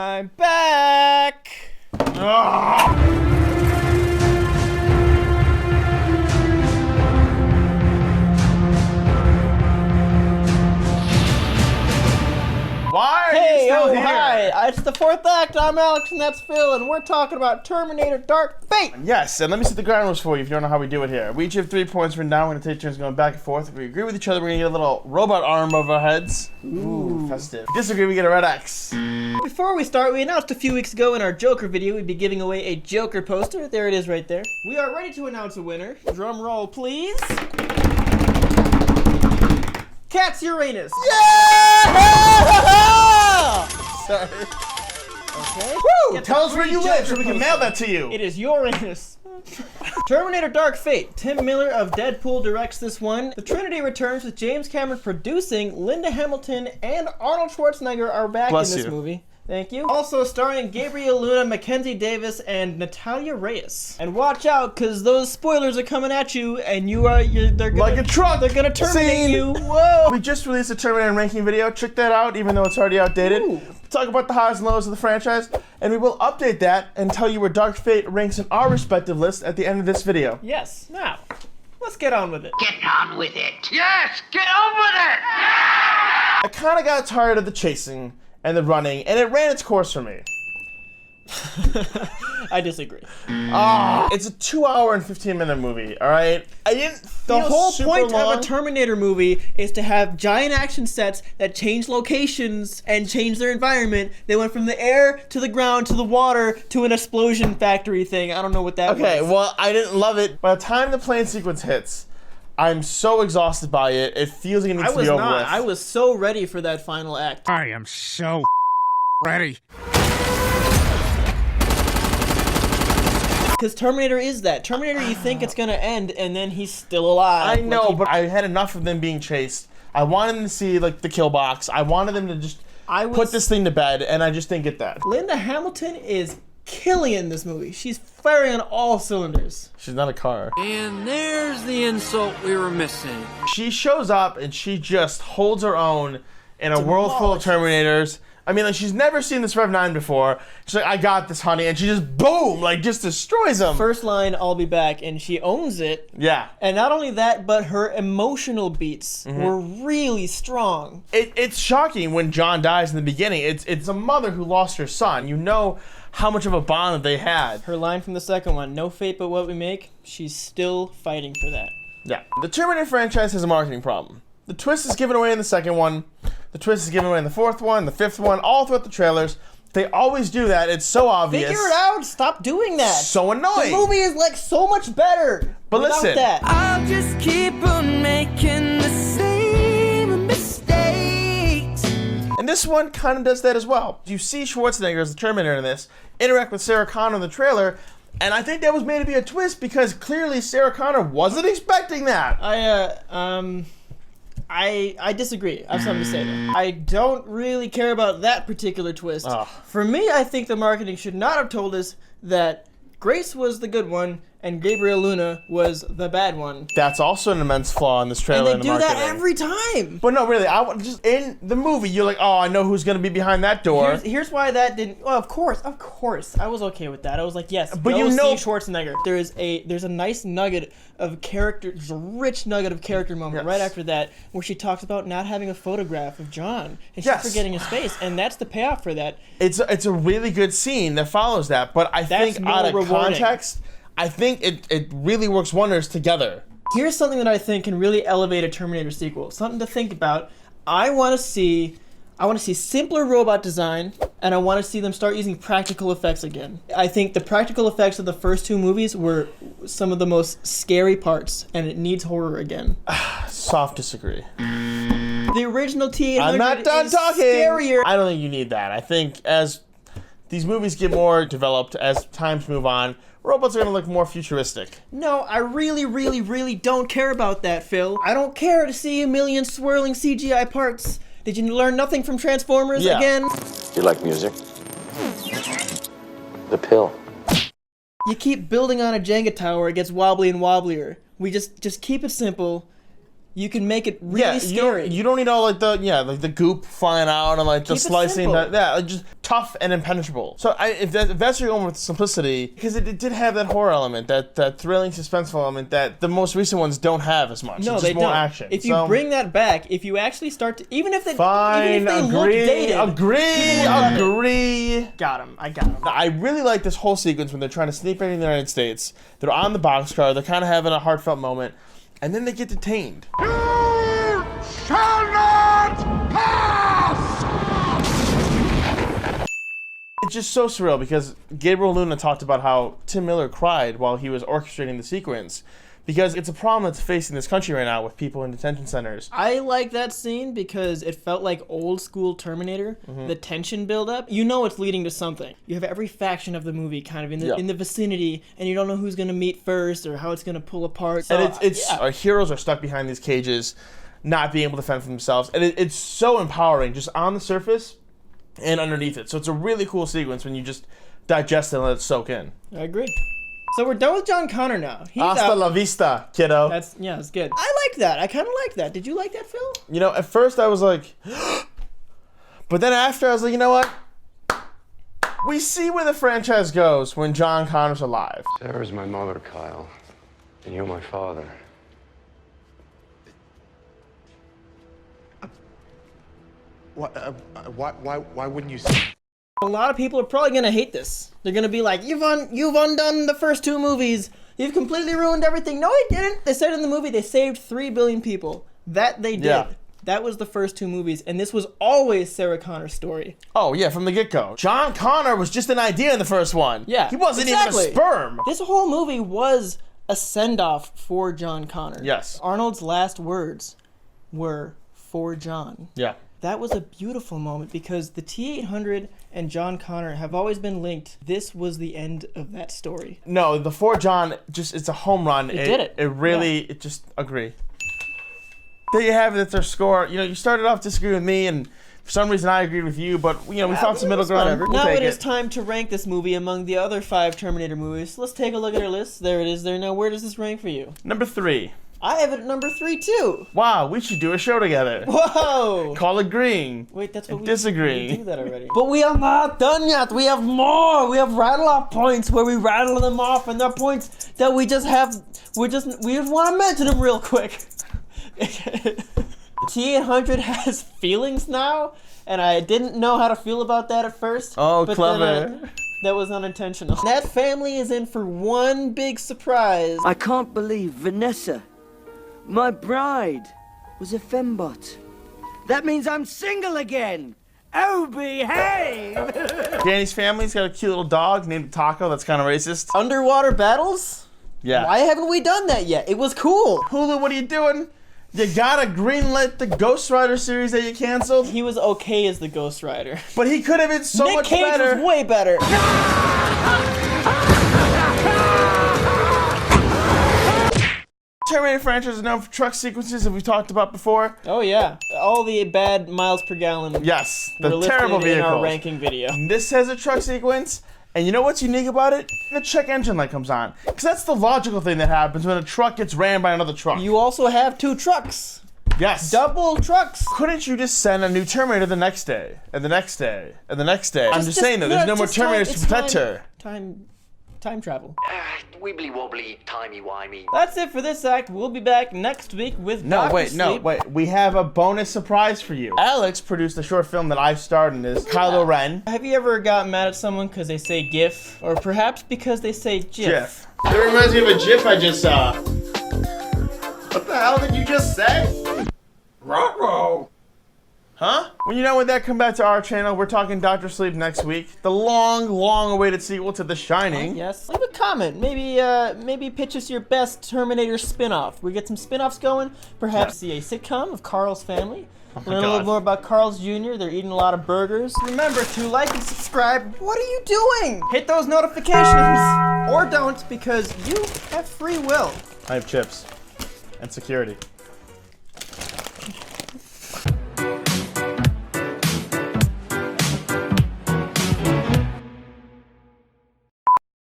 I'm back! Why are Hey, you still here? Hi! It's the fourth act. I'm Alex and that's Phil, and we're talking about Terminator Dark Fate! Yes, and let me set the ground rules for you if you don't know how we do it here. We each have 3 points written down. We're going to take turns going back and forth. If we agree with each other, we're going to get a little robot arm over our heads. Ooh, festive. If we disagree, we get a red X. Before we start, we announced a few weeks ago in our Joker video we'd be giving away a Joker poster. There it is right there. We are ready to announce a winner. Drum roll, please. Cat's Uranus. Yeah! Sorry. Okay. Woo! Tell us where you live so we can mail that to you. It is Uranus. Terminator Dark Fate. Tim Miller of Deadpool directs this one. The Trinity returns with James Cameron producing. Linda Hamilton and Arnold Schwarzenegger are back in this movie. Thank you. Also starring Gabriel Luna, Mackenzie Davis, and Natalia Reyes. And watch out, cause those spoilers are coming at you, and they're gonna, like a truck. They're gonna terminate you. Whoa! We just released a Terminator ranking video. Check that out, even though it's already outdated. Ooh. Talk about the highs and lows of the franchise, and we will update that and tell you where Dark Fate ranks in our respective list at the end of this video. Yes. Now, let's get on with it. Get on with it. Yes, get on with it. I kind of got tired of the chasing and the running, and it ran its course for me. I disagree. It's a 2 hour and 15-minute movie, alright? I didn't feel The whole super point long. of a Terminator movie is to have giant action sets that change locations and change their environment. They went from the air to the ground to the water to an explosion factory thing. I don't know what that was. Okay, well, I didn't love it. By the time the plane sequence hits, I'm so exhausted by it. It feels like it needs to be over with. I was so ready for that final act. I am so ready. Because Terminator is that. Terminator, you think it's gonna end, and then he's still alive. I know, but I had enough of them being chased. I wanted them to see, like, the kill box. I wanted them to just put this thing to bed, and I just didn't get that. Linda Hamilton is killing in this movie. She's firing on all cylinders. She's not a car. And there's the insult we were missing. She shows up, and she just holds her own in a world full of Terminators. I mean, like, she's never seen this Rev 9 before. She's like, I got this, honey. And she just, boom, like, just destroys them. First line, I'll be back, and she owns it. Yeah. And not only that, but her emotional beats were really strong. It's shocking when John dies in the beginning. It's a mother who lost her son. You know how much of a bond that they had. Her line from the second one, no fate but what we make, she's still fighting for that. Yeah. The Terminator franchise has a marketing problem. The twist is given away in the second one. The twist is given away in the fourth one, the fifth one, all throughout the trailers. They always do that. It's so obvious. Figure it out. Stop doing that. So annoying. The movie is like so much better. But without listen. that. I'll just keep on making the same mistakes. And this one kind of does that as well. You see Schwarzenegger as the Terminator in this, interact with Sarah Connor in the trailer, and I think that was made to be a twist because clearly Sarah Connor wasn't expecting that. I disagree. I have something to say though. I don't really care about that particular twist. Ugh. For me, I think the marketing should not have told us that Grace was the good one and Gabriel Luna was the bad one. That's also an immense flaw in this trailer. And they do that every time. But no, really, just in the movie, you're like, oh, I know who's gonna be behind that door. Here's why that didn't. Well, of course, I was okay with that. I was like, yes, but go you know, see Schwarzenegger. There's a nice nugget of character. There's a rich nugget of character moment right after that, where she talks about not having a photograph of John and she's forgetting his face, and that's the payoff for that. It's a really good scene that follows that, but I think out of context, I think it really works wonders together. Here's something that I think can really elevate a Terminator sequel. Something to think about. I want to see simpler robot design, and I want to see them start using practical effects again. I think the practical effects of the first two movies were some of the most scary parts, and it needs horror again. Soft disagree. The original T-800 I'm not done is talking. scarier. I don't think you need that. I think as these movies get more developed, as times move on, robots are gonna look more futuristic. No, I really, really, really don't care about that, Phil. I don't care to see a million swirling CGI parts. Did you learn nothing from Transformers again? You like music? The pill. You keep building on a Jenga tower, it gets wobbly and wobblier. We just keep it simple. You can make it really scary. You don't need all like the goop flying out and like the Keep it slicing. simple. Like just tough and impenetrable. So if that's your going with simplicity, because it did have that horror element, that thrilling, suspenseful element that the most recent ones don't have as much. No, it's they just more don't. action. If you bring that back, if you actually start to, even if they look dated, agree. Got him. I got him. I really like this whole sequence when they're trying to sneak in the United States. They're on the boxcar. They're kind of having a heartfelt moment, and then they get detained. Shall not pass! It's just so surreal because Gabriel Luna talked about how Tim Miller cried while he was orchestrating the sequence because it's a problem that's facing this country right now with people in detention centers. I like that scene because it felt like old school Terminator. The tension buildup. You know it's leading to something. You have every faction of the movie kind of in the vicinity, and you don't know who's gonna meet first or how it's gonna pull apart. So, And our heroes are stuck behind these cages, not being able to fend for themselves, and it's so empowering just on the surface and underneath it. So it's a really cool sequence when you just digest it and let it soak in. I agree. So we're done with John Connor now. He's Hasta out. la vista, kiddo. That's good. I like that. I kind of like that. Did you like that, Phil? You know, at first I was like, but then after I was like, you know what? We see where the franchise goes when John Connor's alive. Sarah's my mother, Kyle, and you're my father. Why wouldn't you say? A lot of people are probably gonna hate this. They're gonna be like, you've undone the first two movies. You've completely ruined everything. No, he didn't. They said in the movie they saved 3 billion people. That they did. Yeah. That was the first two movies, and this was always Sarah Connor's story. Oh yeah, from the get-go. John Connor was just an idea in the first one. Yeah, he wasn't exactly. even a sperm. This whole movie was a send-off for John Connor. Yes. Arnold's last words were for John. Yeah. That was a beautiful moment because the T-800 and John Connor have always been linked. This was the end of that story. No, the For John, it's a home run. It did it. It really, it just agree. There you have it. That's our score. You know, you started off disagreeing with me, and for some reason I agreed with you, but we found some middle ground. Whatever. Now it is time to rank this movie among the other 5 Terminator movies. Let's take a look at our list. There it is there. Now, where does this rank for you? Number 3. I have it at number 3 too. Wow, we should do a show together. Whoa! Call agreeing. Wait, that's what we disagree. do that already. But we are not done yet. We have more. We have rattle off points where we rattle them off, and they're points that we just want to mention them real quick. T-800 has feelings now, and I didn't know how to feel about that at first. Oh, but clever. Then, that was unintentional. That family is in for one big surprise. I can't believe Vanessa, my bride, was a fembot. That means I'm single again. Oh, behave! Danny's family's got a cute little dog named Taco that's kind of racist. Underwater battles? Yeah. Why haven't we done that yet? It was cool. Hulu, what are you doing? You gotta greenlit the Ghost Rider series that you canceled. He was okay as the Ghost Rider. But he could have been so Nick much Cage better. was way better. Terminator franchise is known for truck sequences that we've talked about before. Oh yeah, all the bad miles per gallon. Yes, were the listed terrible in vehicles. our ranking video. This has a truck sequence, and you know what's unique about it? The check engine light comes on. Because that's the logical thing that happens when a truck gets rammed by another truck. You also have 2 trucks. Yes. Double trucks. Couldn't you just send a new Terminator the next day, and the next day, and the next day? I'm just saying though, there's no more Terminators to protect her. Time travel. Wibbly wobbly, timey wimey. That's it for this act. We'll be back next week with No, Dr. wait. Sleep. We have a bonus surprise for you. Alex produced a short film that I starred in as Kylo Ren. Have you ever gotten mad at someone because they say GIF? Or perhaps because they say GIF? That reminds me of a GIF I just saw. What the hell did you just say? Ruh-roh. Huh? Well, you know, when that come back to our channel, we're talking Dr. Sleep next week. The long awaited sequel to The Shining. Yes. Leave a comment. Maybe pitch us your best Terminator spin-off. We get some spin-offs going. Perhaps see a sitcom of Carl's family. Learn a little more about Carl's Jr. They're eating a lot of burgers. Remember to like and subscribe. What are you doing? Hit those notifications. Or don't, because you have free will. I have chips. And security.